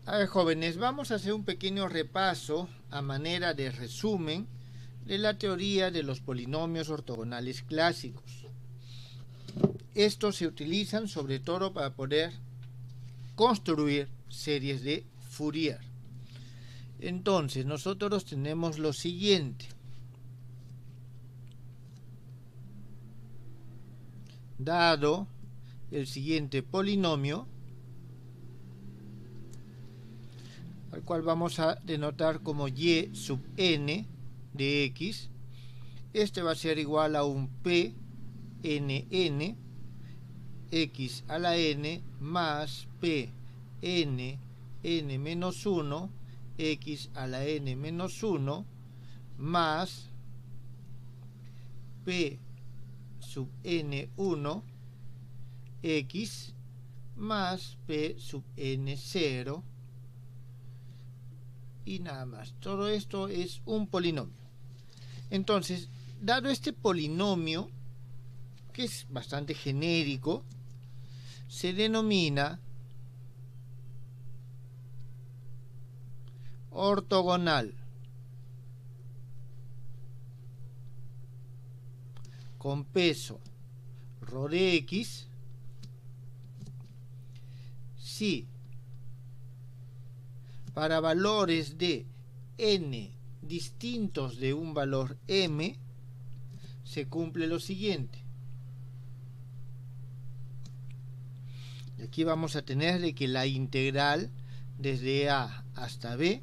A ver, jóvenes, vamos a hacer un pequeño repaso a manera de resumen de la teoría de los polinomios ortogonales clásicos. Estos se utilizan sobre todo para poder construir series de Fourier. Entonces, nosotros tenemos lo siguiente. Dado el siguiente polinomio, al cual vamos a denotar como y sub n de x, este va a ser igual a un p n x a la n más p n menos 1 x a la n menos 1 más p sub n1 x más p sub n0 y nada más. Todo esto es un polinomio. Entonces, dado este polinomio, que es bastante genérico, se denomina ortogonal con peso rho de x si para valores de n distintos de un valor m se cumple lo siguiente. Y aquí vamos a tener de que la integral desde a hasta b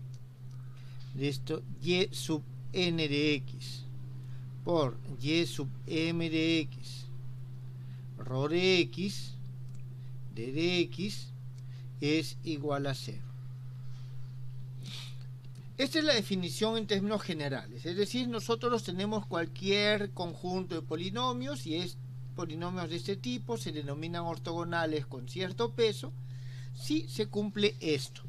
de esto y sub n de x por y sub m de x rho de x de dx es igual a 0. Esta es la definición en términos generales, es decir, nosotros tenemos cualquier conjunto de polinomios y polinomios de este tipo se denominan ortogonales con cierto peso si se cumple esto.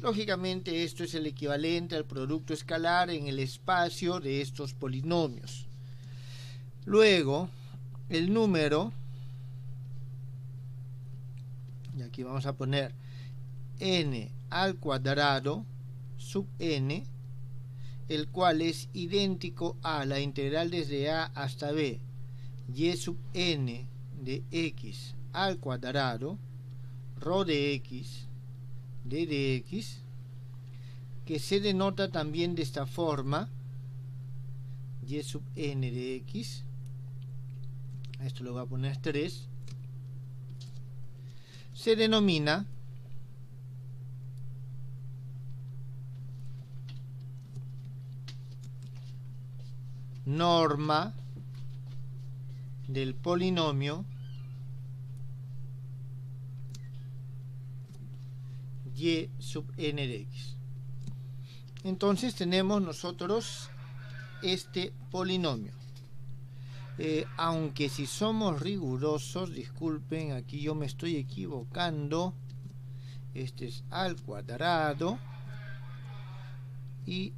Lógicamente esto es el equivalente al producto escalar en el espacio de estos polinomios. Luego, el número, y aquí vamos a poner n al cuadrado sub n, el cual es idéntico a la integral desde a hasta b y sub n de x al cuadrado rho de x de dx, que se denota también de esta forma y sub n de x, esto lo voy a poner 3, se denomina norma del polinomio y sub n de x. Entonces tenemos nosotros este polinomio. Aunque si somos rigurosos, disculpen, aquí yo me estoy equivocando, este es al cuadrado y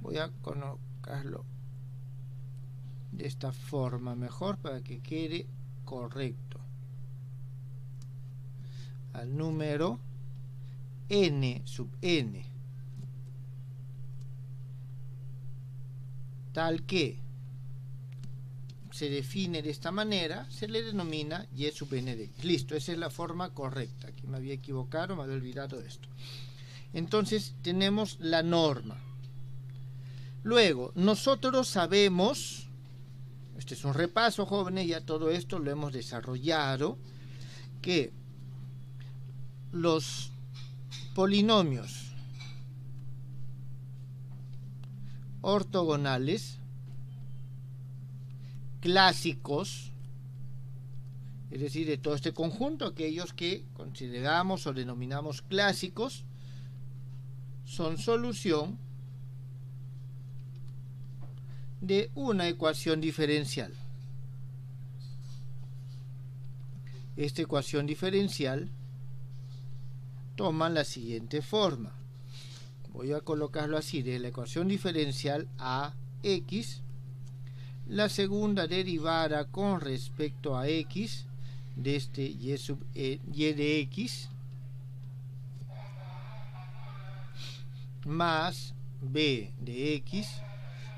voy a colocarlo de esta forma mejor para que quede correcto. Al número n sub n tal que se define de esta manera se le denomina y sub n de x. Listo, esa es la forma correcta. Aquí me había equivocado, me había olvidado esto. Entonces tenemos la norma. Luego, nosotros sabemos, este es un repaso, jóvenes, ya todo esto lo hemos desarrollado, que los polinomios ortogonales clásicos, es decir, de todo este conjunto, aquellos que consideramos o denominamos clásicos, son solución de una ecuación diferencial. Esta ecuación diferencial toma la siguiente forma. Voy a colocarlo así, de la ecuación diferencial a x, la segunda derivada con respecto a x de este y de x más b de x,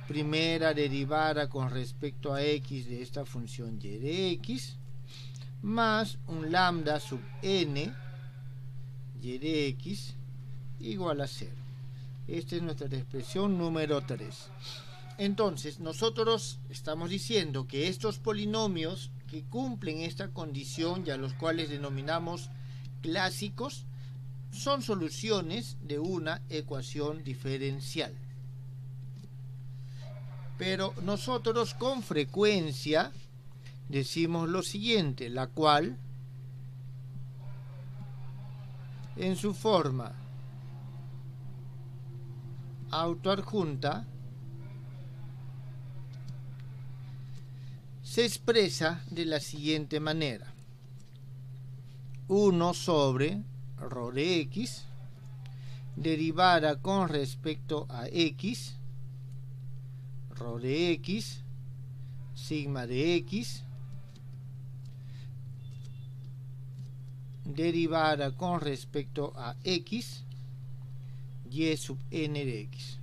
primera derivada con respecto a x de esta función y de x, más un lambda sub n y de x igual a 0. Esta es nuestra expresión número 3. Entonces, nosotros estamos diciendo que estos polinomios que cumplen esta condición y a los cuales denominamos clásicos son soluciones de una ecuación diferencial. Pero nosotros con frecuencia decimos lo siguiente, la cual en su forma autoadjunta se expresa de la siguiente manera: 1 sobre rho de x derivada con respecto a x, rho de x, sigma de x, derivada con respecto a x, y sub n de x,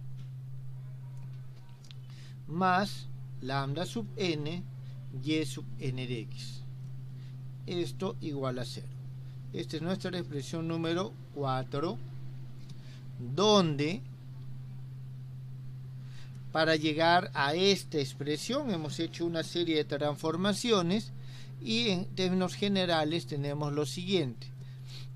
más lambda sub n, y sub n de x. Esto igual a 0. Esta es nuestra expresión número 4, donde para llegar a esta expresión hemos hecho una serie de transformaciones y en términos generales tenemos lo siguiente,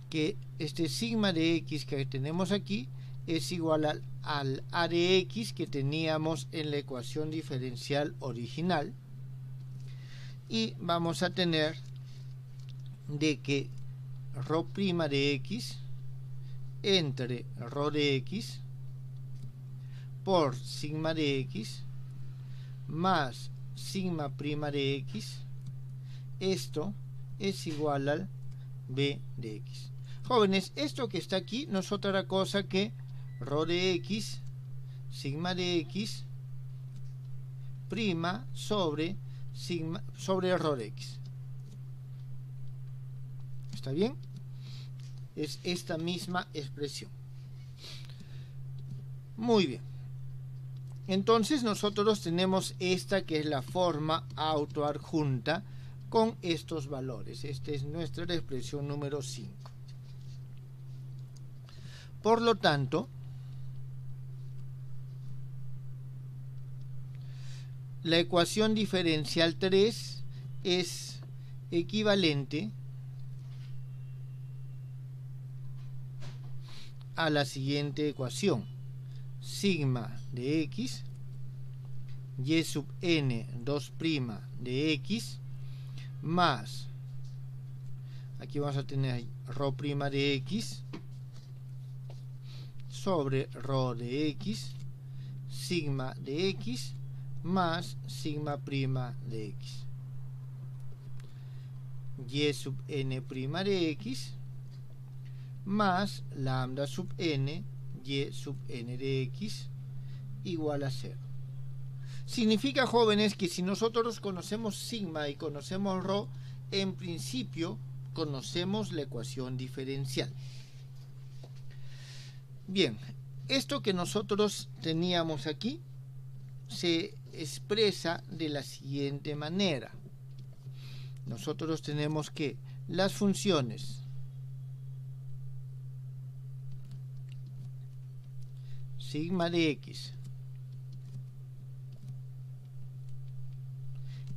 que este sigma de x que tenemos aquí es igual al a de x que teníamos en la ecuación diferencial original, y vamos a tener de que rho prima de x entre rho de x por sigma de x más sigma prima de x, esto es igual al b de x. Jóvenes, esto que está aquí no es otra cosa que rho de x, sigma de x, prima sobre rho de x. ¿Está bien? Es esta misma expresión. Muy bien. Entonces nosotros tenemos esta que es la forma autoadjunta con estos valores. Esta es nuestra expresión número 5. Por lo tanto, la ecuación diferencial 3 es equivalente a la siguiente ecuación: sigma de x, y sub n 2' de x, más, aquí vamos a tener rho prima de x, sobre rho de x, sigma de x, más sigma prima de x, y sub n' de x, más lambda sub n, y sub n de x, igual a 0. Significa, jóvenes, que si nosotros conocemos sigma y conocemos rho, en principio conocemos la ecuación diferencial. Bien, esto que nosotros teníamos aquí se expresa de la siguiente manera. Nosotros tenemos que las funciones sigma de x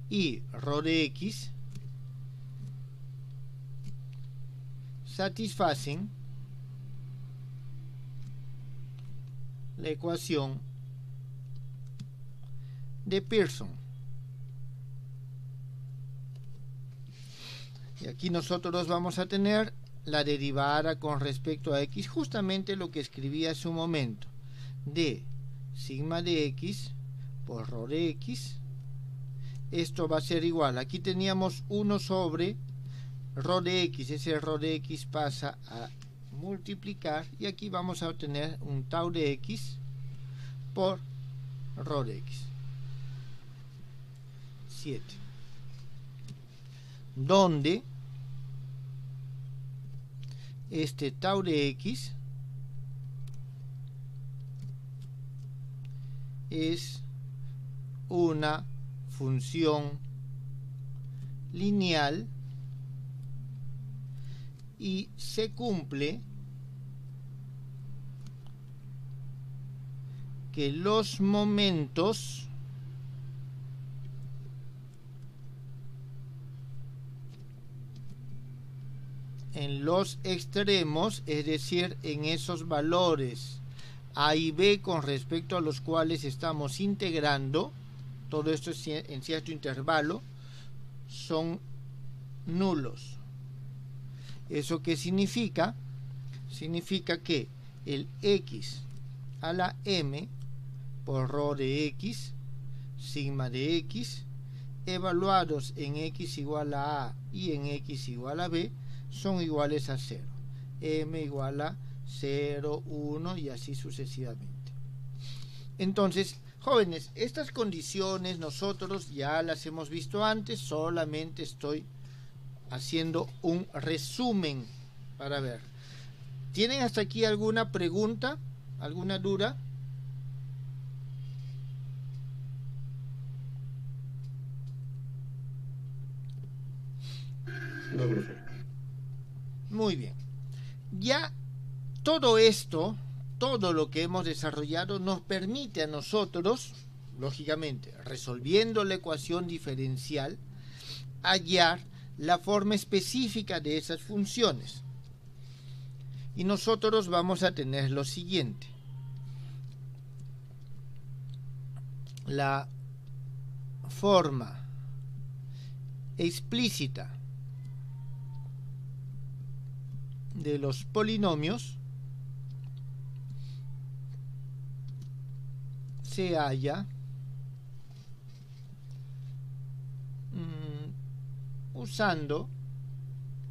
y rho de x satisfacen la ecuación de Pearson. Y aquí nosotros vamos a tener la derivada con respecto a x, justamente lo que escribí hace un momento, de sigma de x por rho de x. Esto va a ser igual, aquí teníamos 1 sobre rho de x, ese rho de x pasa a multiplicar, y aquí vamos a obtener un tau de x por rho de x, 7, donde este tau de x es una función lineal y se cumple que los momentos en los extremos, es decir, en esos valores a y b con respecto a los cuales estamos integrando, todo esto en cierto intervalo, son nulos. ¿Eso qué significa? Significa que el x a la m por rho de x, sigma de x, evaluados en x igual a y en x igual a b, son iguales a 0. M igual a 0, 1 y así sucesivamente. Entonces, jóvenes, estas condiciones nosotros ya las hemos visto antes, solamente estoy haciendo un resumen para ver. ¿Tienen hasta aquí alguna pregunta? ¿Alguna duda? No, profe. Muy bien. Ya todo esto, todo lo que hemos desarrollado nos permite a nosotros, lógicamente, resolviendo la ecuación diferencial, hallar la forma específica de esas funciones. Y nosotros vamos a tener lo siguiente. La forma explícita de los polinomios se halla usando,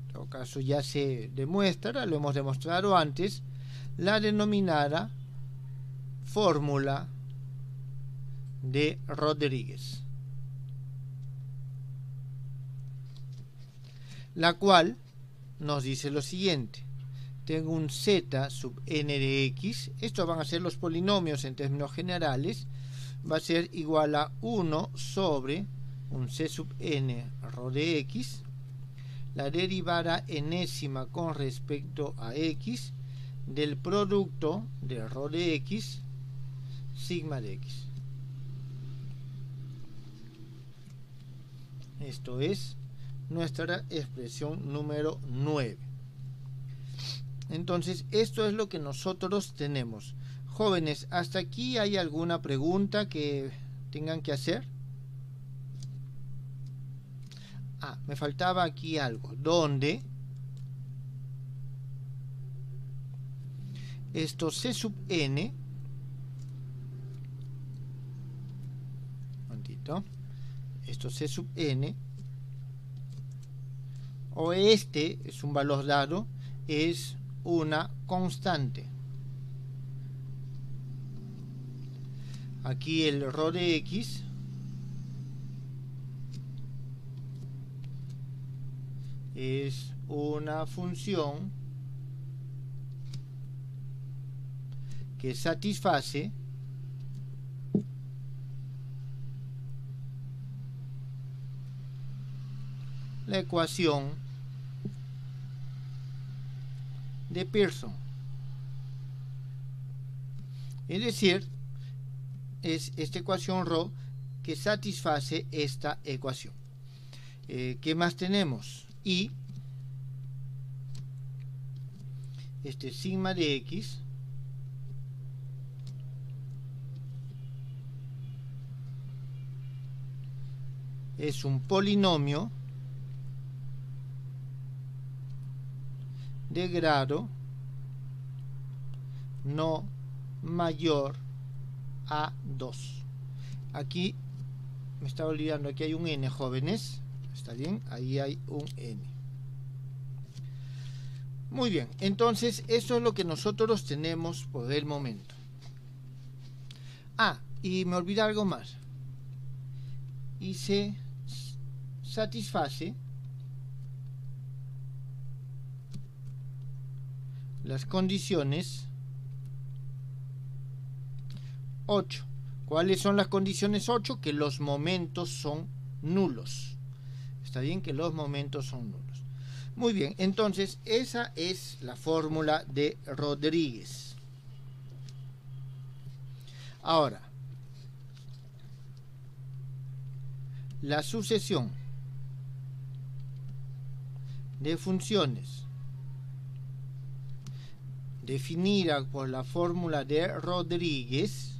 en todo caso ya se demuestra, lo hemos demostrado antes, la denominada fórmula de Rodríguez, la cual nos dice lo siguiente: tengo un z sub n de x, estos van a ser los polinomios en términos generales, va a ser igual a 1 sobre un c sub n rho de x, la derivada enésima con respecto a x del producto de rho de x sigma de x. Esto es nuestra expresión número 9. Entonces, esto es lo que nosotros tenemos. Jóvenes, ¿hasta aquí hay alguna pregunta que tengan que hacer? Ah, me faltaba aquí algo. ¿Dónde? Esto c sub n. Un momentito. Esto c sub n. O este es un valor dado, es una constante. Aquí el rho de x es una función que satisface la ecuación de Pearson. Es decir, es esta ecuación ρ que satisface esta ecuación. ¿Qué más tenemos? Y este sigma de x es un polinomio de grado no mayor a 2. Aquí me estaba olvidando, aquí hay un n, jóvenes. ¿Está bien? Ahí hay un n. Muy bien, entonces eso es lo que nosotros tenemos por el momento. Ah, y me olvidé algo más. Y se satisface las condiciones 8. ¿Cuáles son las condiciones 8? Que los momentos son nulos. Está bien que los momentos son nulos. Muy bien, entonces esa es la fórmula de Rodríguez. Ahora, la sucesión de funciones definida por la fórmula de Rodríguez,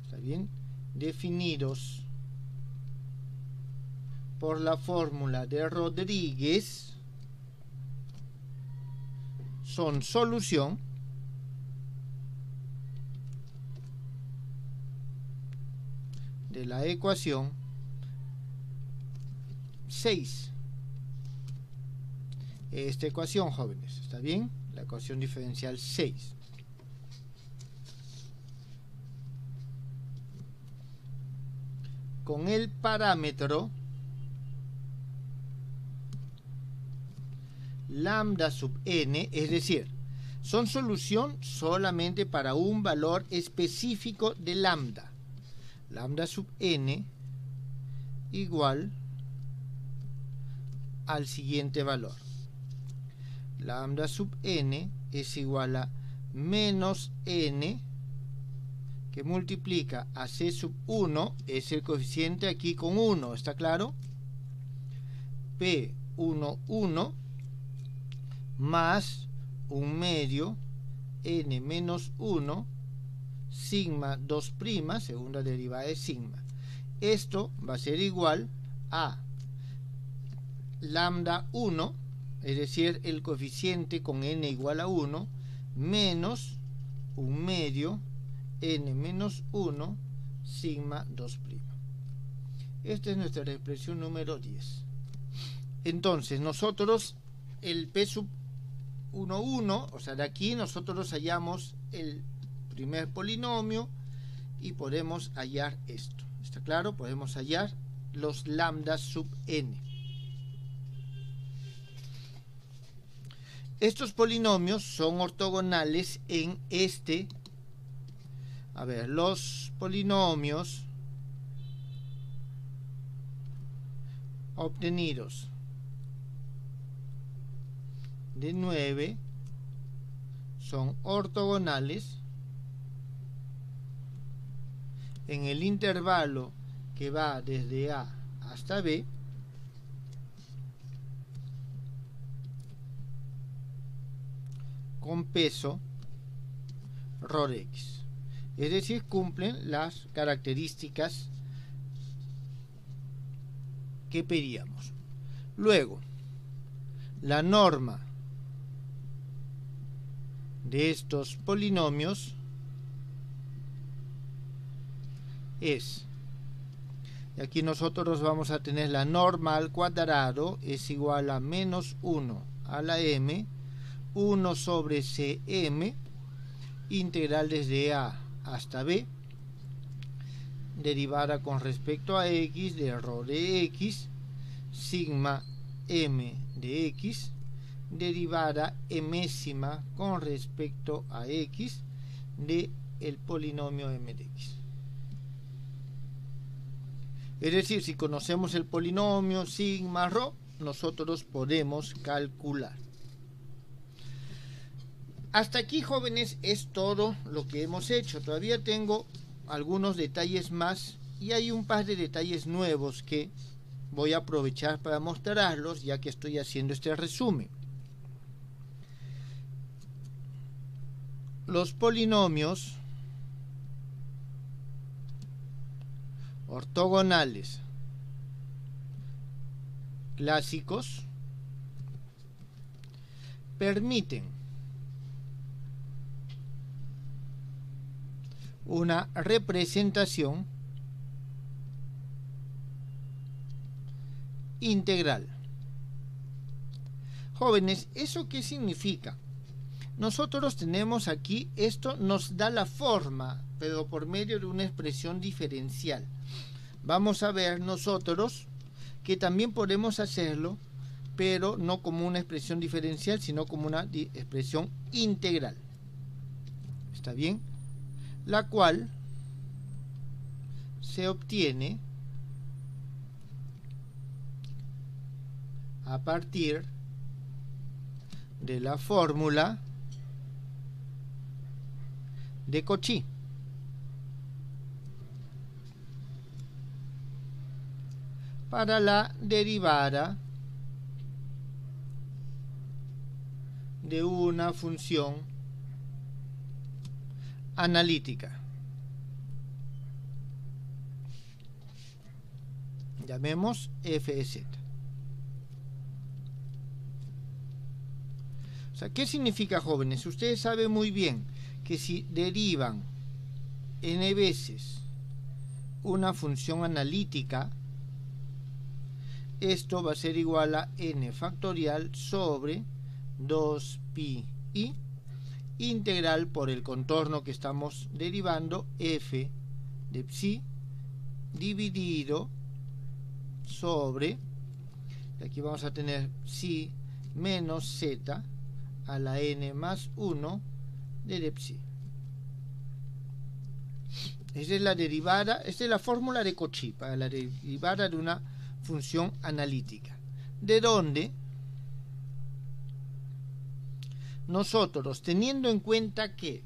¿está bien? Definidos por la fórmula de Rodríguez son solución de la ecuación 6. Esta ecuación, jóvenes, ¿está bien? La ecuación diferencial 6. Con el parámetro lambda sub n, es decir, son solución solamente para un valor específico de lambda. Lambda sub n igual al siguiente valor. Lambda sub n es igual a menos n que multiplica a c sub 1, es el coeficiente aquí con 1, ¿está claro? P1, 1 más 1 medio n menos 1 sigma 2', segunda derivada de sigma. Esto va a ser igual a lambda 1, es decir, el coeficiente con n igual a 1, menos 1 medio n menos 1 sigma 2'. Esta es nuestra expresión número 10. Entonces, nosotros el p sub 1, 1, o sea, de aquí nosotros hallamos el primer polinomio y podemos hallar esto. ¿Está claro? Podemos hallar los lambda sub n. Estos polinomios son ortogonales en este. A ver, los polinomios obtenidos de 9 son ortogonales en el intervalo que va desde A hasta B con peso rho x, es decir, cumplen las características que pedíamos. Luego, la norma de estos polinomios es, y aquí nosotros vamos a tener la norma al cuadrado es igual a menos 1 a la m, 1 sobre cm, integral desde a hasta b, derivada con respecto a x de rho de x, sigma m de x, derivada mésima con respecto a x de el polinomio m de x. Es decir, si conocemos el polinomio sigma rho, nosotros podemos calcular. Hasta aquí, jóvenes, es todo lo que hemos hecho. Todavía tengo algunos detalles más y hay un par de detalles nuevos que voy a aprovechar para mostrarlos ya que estoy haciendo este resumen. Los polinomios ortogonales clásicos permiten una representación integral. Jóvenes, ¿eso qué significa? Nosotros tenemos aquí, esto nos da la forma, pero por medio de una expresión diferencial. Vamos a ver nosotros que también podemos hacerlo pero no como una expresión diferencial, sino como una expresión integral. ¿Está bien? La cual se obtiene a partir de la fórmula de Cauchy. Para la derivada de una función analítica. Llamemos f de z. O sea, ¿qué significa, jóvenes? Ustedes saben muy bien que si derivan n veces una función analítica, esto va a ser igual a n factorial sobre 2pi i integral por el contorno que estamos derivando, f de psi dividido sobre, aquí vamos a tener psi menos z a la n más 1 de psi. Esa es la derivada, esta es la fórmula de Cauchy para la derivada de una función analítica, de donde nosotros, teniendo en cuenta que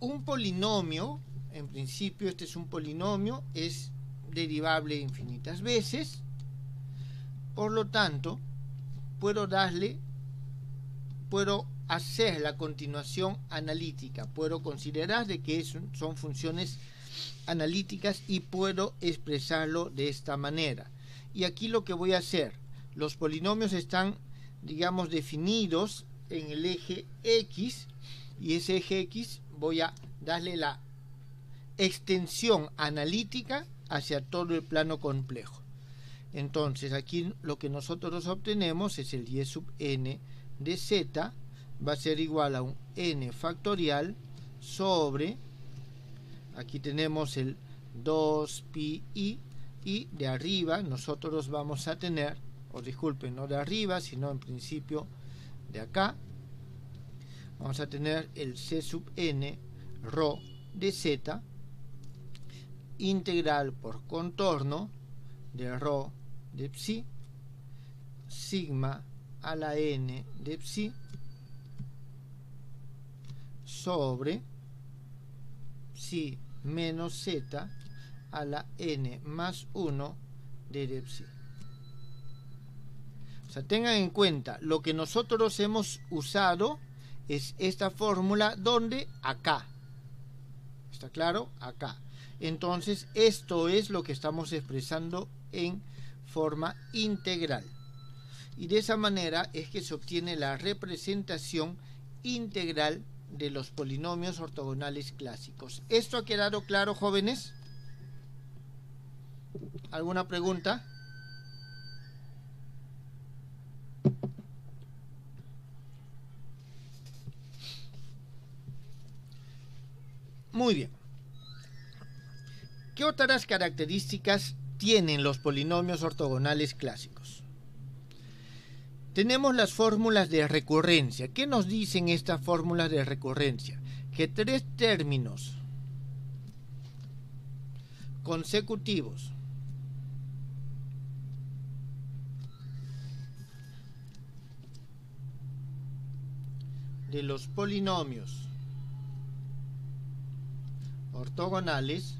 un polinomio, en principio este es un polinomio, es derivable infinitas veces, por lo tanto puedo hacer la continuación analítica, puedo considerar de que son funciones analíticas y puedo expresarlo de esta manera. Y aquí lo que voy a hacer, los polinomios están, digamos, definidos en el eje X, y ese eje X voy a darle la extensión analítica hacia todo el plano complejo. Entonces aquí lo que nosotros obtenemos es el y sub n de z, va a ser igual a un n factorial sobre, aquí tenemos el 2pi i, y de arriba nosotros vamos a tener, o disculpen, no de arriba, sino en principio de acá, vamos a tener el c sub n rho de z integral por contorno de rho de psi sigma a la n de psi sobre psi menos z a la n más 1 de psi. O sea, tengan en cuenta, lo que nosotros hemos usado es esta fórmula, donde acá. ¿Está claro? Acá. Entonces, esto es lo que estamos expresando en forma integral. Y de esa manera es que se obtiene la representación integral de los polinomios ortogonales clásicos. ¿Esto ha quedado claro, jóvenes? ¿Alguna pregunta? Muy bien. ¿Qué otras características tienen los polinomios ortogonales clásicos? Tenemos las fórmulas de recurrencia. ¿Qué nos dicen estas fórmulas de recurrencia? Que tres términos consecutivos de los polinomios ortogonales,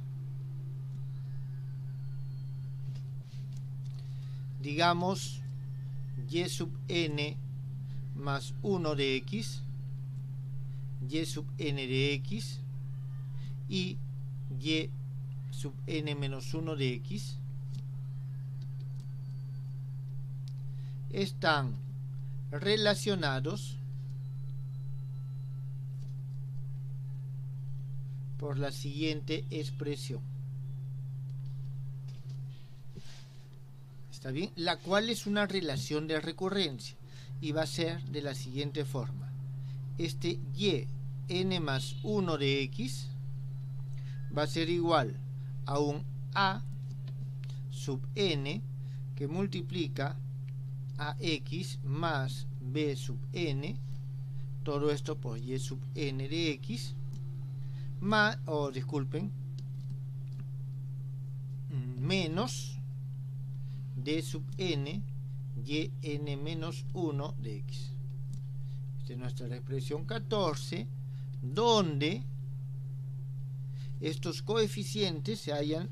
digamos y sub n más 1 de x, y sub n de x y y sub n menos 1 de x, están relacionados por la siguiente expresión. ¿Está bien? La cual es una relación de recurrencia y va a ser de la siguiente forma. Este y n más 1 de x va a ser igual a un a sub n que multiplica ax más b sub n, todo esto por y sub n de x, más, disculpen, menos d sub n y n menos 1 de x. Esta es nuestra expresión 14, donde estos coeficientes se hallan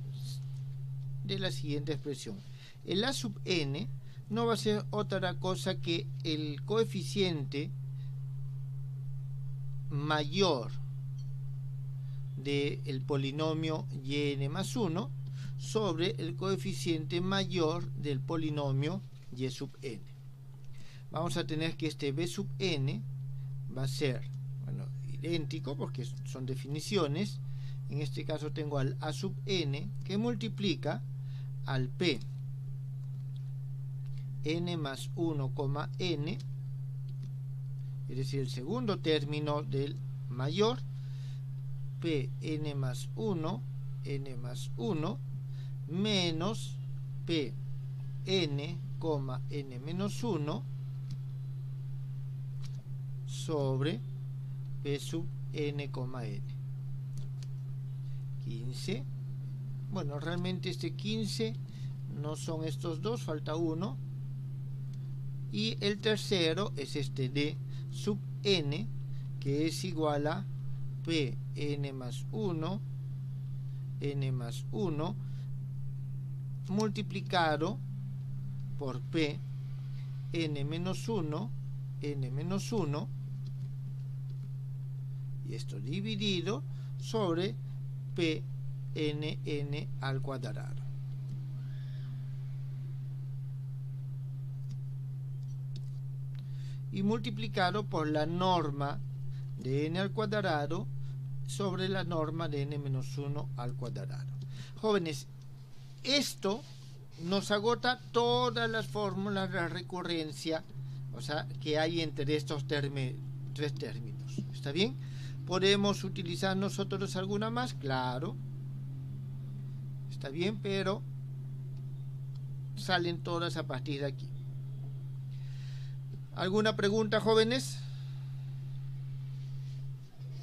de la siguiente expresión. El a sub n no va a ser otra cosa que el coeficiente mayor del polinomio yn más 1 sobre el coeficiente mayor del polinomio y sub n. Vamos a tener que este b sub n va a ser, bueno, idéntico porque son definiciones. En este caso tengo al a sub n que multiplica al p n más 1, n, es decir, el segundo término del mayor, p n más 1, n más 1, menos p n, n menos 1 sobre p sub n, n. 15. Bueno, realmente este 15 no son estos dos, falta uno. Y el tercero es este d sub n, que es igual a p n más 1, n más 1, multiplicado por p n menos 1, n menos 1, y esto dividido sobre p n al cuadrado. Y multiplicado por la norma de n al cuadrado sobre la norma de n menos 1 al cuadrado. Jóvenes, esto nos agota todas las fórmulas de recurrencia, o sea, que hay entre estos tres términos. ¿Está bien? ¿Podemos utilizar nosotros alguna más? Claro. Está bien, pero salen todas a partir de aquí. ¿Alguna pregunta, jóvenes?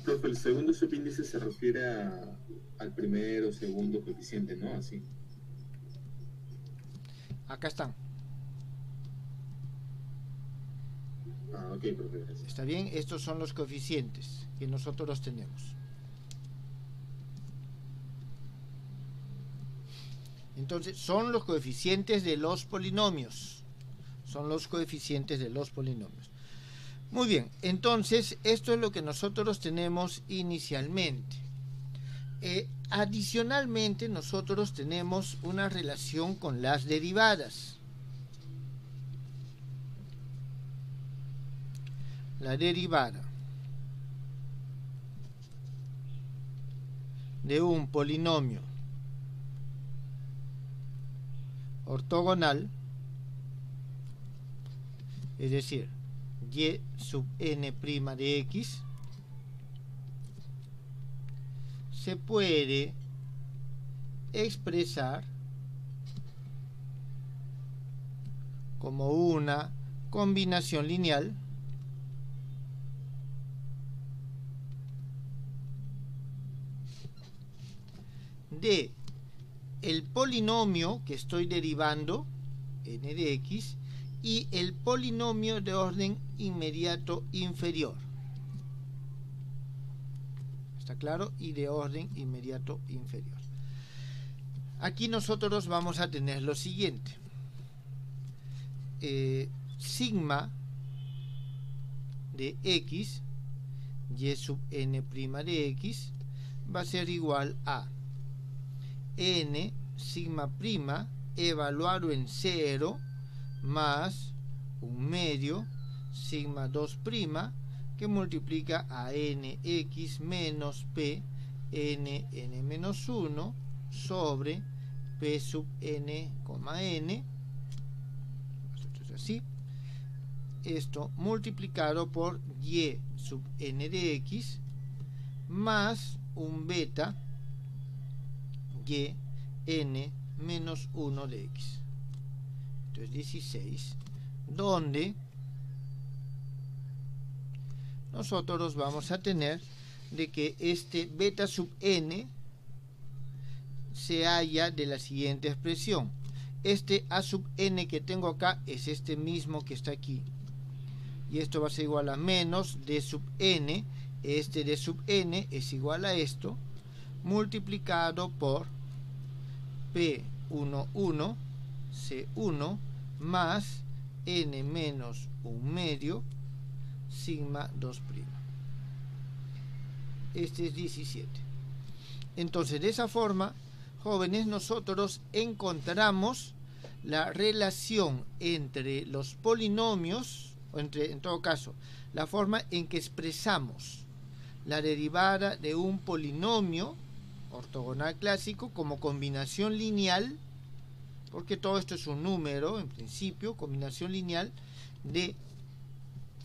Profe, el segundo subíndice se refiere al primero o segundo coeficiente, ¿no? Así. Acá están. Ah, ok, profe, gracias. Está bien, estos son los coeficientes que nosotros tenemos. Entonces, son los coeficientes de los polinomios. Son los coeficientes de los polinomios. Muy bien, entonces, esto es lo que nosotros tenemos inicialmente. Adicionalmente, nosotros tenemos una relación con las derivadas. La derivada de un polinomio ortogonal, es decir, y sub n' de x, se puede expresar como una combinación lineal de el polinomio que estoy derivando, n de x, y el polinomio de orden inmediato inferior. ¿Está claro? Y de orden inmediato inferior. Aquí nosotros vamos a tener lo siguiente. Sigma de x, y sub n' de x, va a ser igual a n sigma prima evaluado en 0 más un medio sigma 2 prima que multiplica a nx menos p n menos 1 sobre p sub n, n. Esto es así. Esto multiplicado por y sub n de x más un beta y n menos 1 de x. Entonces 16 donde nosotros vamos a tener de que este beta sub n se halla de la siguiente expresión. Este a sub n que tengo acá es este mismo que está aquí, y esto va a ser igual a menos d sub n, este d sub n es igual a esto, multiplicado por P11 C1 más n menos 1/2 sigma 2'. Este es 17. Entonces, de esa forma, jóvenes, nosotros encontramos la relación entre los polinomios, o entre, en todo caso, la forma en que expresamos la derivada de un polinomio ortogonal clásico como combinación lineal, porque todo esto es un número, en principio, combinación lineal de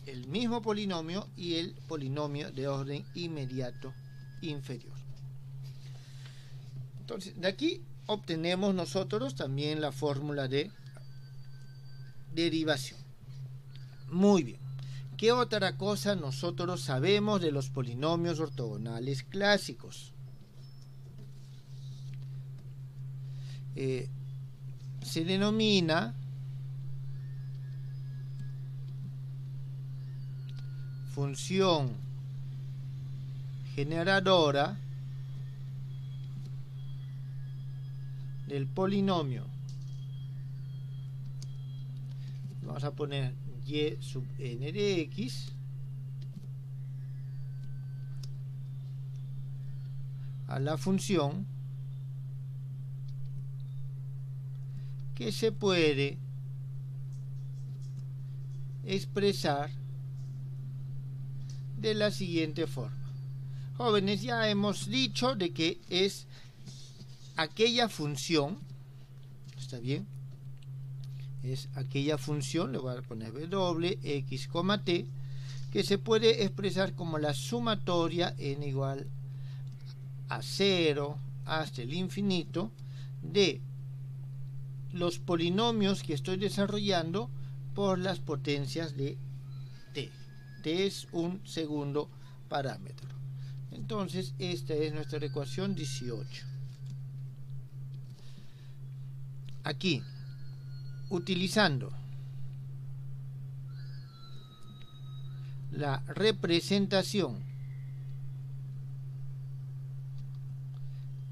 el mismo polinomio y el polinomio de orden inmediato inferior. Entonces, de aquí obtenemos nosotros también la fórmula de derivación. Muy bien. ¿Qué otra cosa nosotros sabemos de los polinomios ortogonales clásicos? Se denomina función generadora del polinomio. Vamos a poner y sub n de x a la función que se puede expresar de la siguiente forma. Jóvenes, ya hemos dicho de que es aquella función, ¿está bien? Es aquella función, le voy a poner w, x, t, que se puede expresar como la sumatoria n igual a 0 hasta el infinito de los polinomios que estoy desarrollando por las potencias de t. T es un segundo parámetro. Entonces, esta es nuestra ecuación 18. Aquí, utilizando la representación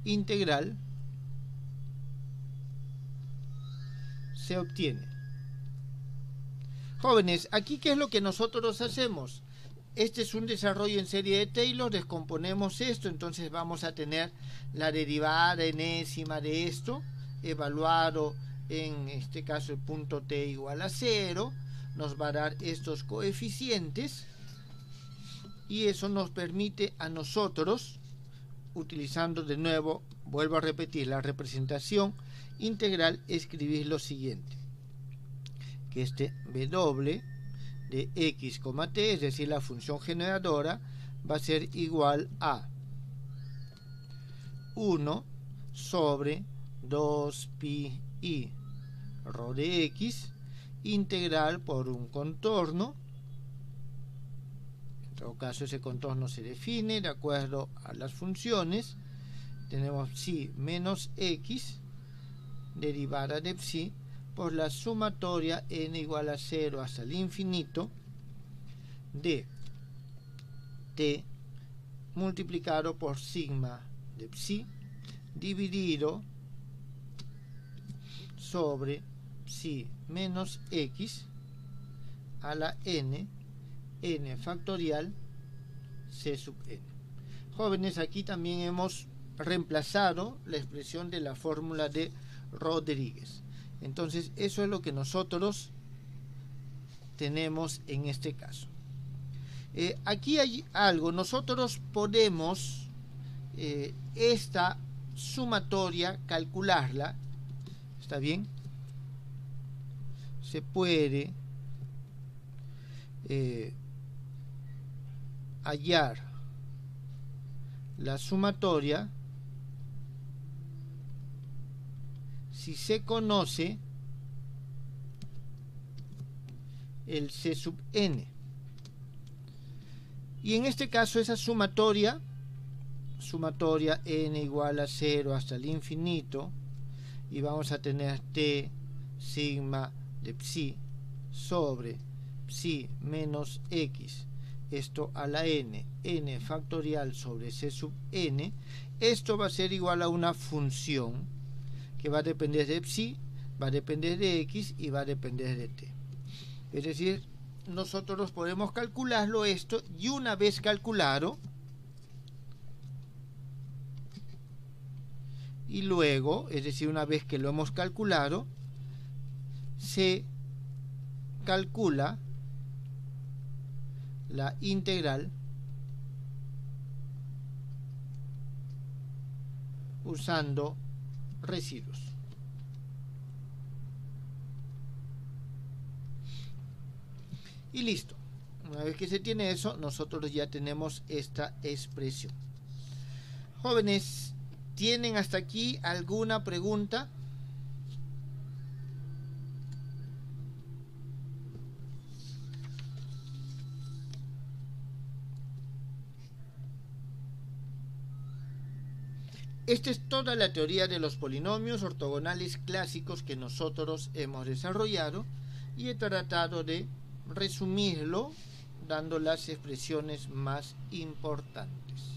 integral, se obtiene. Jóvenes, aquí ¿qué es lo que nosotros hacemos? Este es un desarrollo en serie de Taylor, descomponemos esto, entonces vamos a tener la derivada enésima de esto, evaluado en este caso el punto t igual a 0, nos va a dar estos coeficientes, y eso nos permite a nosotros, utilizando de nuevo, vuelvo a repetir, la representación integral, escribir lo siguiente, que este w de x, t, es decir, la función generadora, va a ser igual a 1 sobre 2pi i rho de x, integral por un contorno. En todo caso, ese contorno se define de acuerdo a las funciones. Tenemos psi menos x, derivada de psi, por la sumatoria n igual a 0 hasta el infinito de t multiplicado por sigma de psi dividido sobre psi menos x a la n factorial c sub n. Jóvenes, aquí también hemos reemplazado la expresión de la fórmula de Rodríguez. Entonces, eso es lo que nosotros tenemos en este caso. Aquí hay algo, nosotros podemos esta sumatoria calcularla, ¿está bien? Se puede hallar la sumatoria si se conoce el C sub n. Y en este caso esa sumatoria n igual a 0 hasta el infinito, y vamos a tener t sigma de psi sobre psi menos x, esto a la n factorial sobre c sub n. Esto va a ser igual a una función que va a depender de psi, va a depender de x y va a depender de t. Es decir, nosotros podemos calcularlo esto, y una vez calculado, y luego, es decir, una vez que lo hemos calculado, se calcula la integral usando residuos. Y listo. Una vez que se tiene eso, nosotros ya tenemos esta expresión. Jóvenes, ¿tienen hasta aquí alguna pregunta? Esta es toda la teoría de los polinomios ortogonales clásicos que nosotros hemos desarrollado, y he tratado de resumirlo dando las expresiones más importantes.